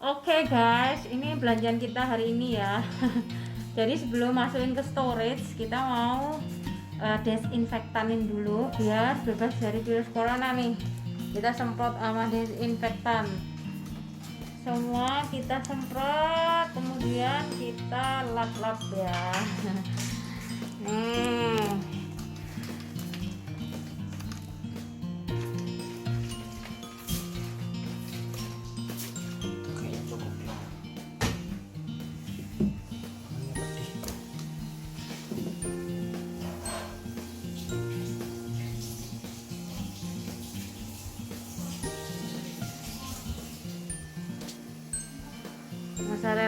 Oke guys, ini belanjaan kita hari ini ya. Jadi sebelum masukin ke storage, kita mau desinfektanin dulu biar bebas dari virus corona nih. Kita semprot sama desinfektan. Semua kita semprot, kemudian kita lap-lap ya. Nih.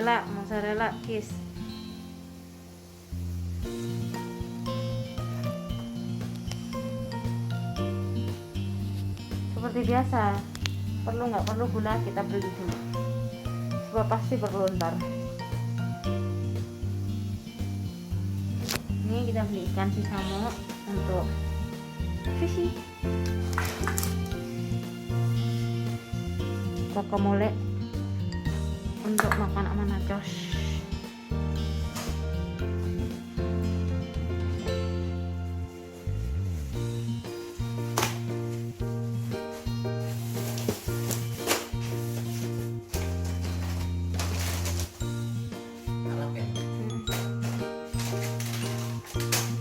Mozzarella kiss. Seperti biasa, nggak perlu gula kita beli dulu. Sebab pasti perlu ntar. Ini kita beli ikan sisamo untuk sushi. Guacamole untuk makan sama nachos.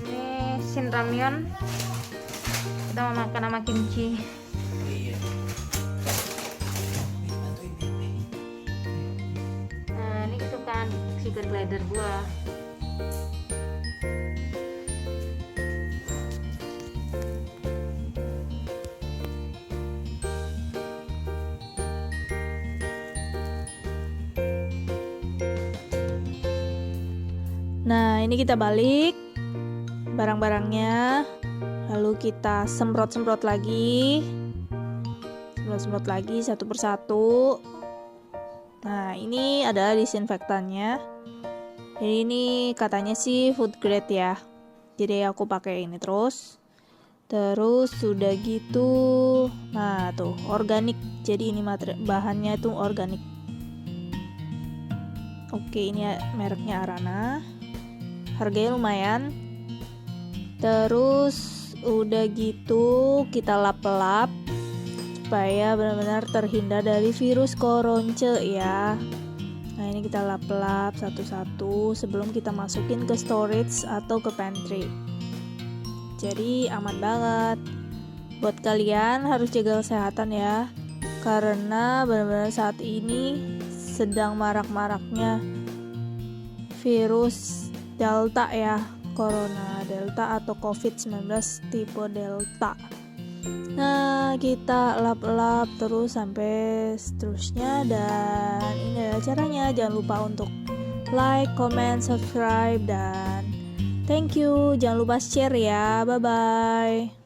Ini shin ramyeon. Kita mau makan sama kimchi. Sugar glider gua. Nah, ini kita balik barang-barangnya, lalu kita semprot-semprot lagi satu persatu. Nah, ini adalah disinfektannya. Jadi ini katanya sih food grade ya, jadi aku pakai ini terus sudah gitu. Nah tuh organik, jadi ini bahannya tuh organik. Oke, ini mereknya Arana, harganya lumayan. Terus udah gitu kita lap-lap supaya benar-benar terhindar dari virus koronce ya. Nah, ini kita lap-lap satu-satu sebelum kita masukin ke storage atau ke pantry. Jadi aman banget. Buat kalian harus jaga kesehatan ya, karena benar-benar saat ini sedang marak-maraknya virus Delta ya, Corona Delta atau COVID-19 tipe Delta. Nah, kita lap-lap terus sampai seterusnya, dan ini adalah caranya. Jangan lupa untuk like, comment, subscribe, dan thank you. Jangan lupa share ya. Bye bye.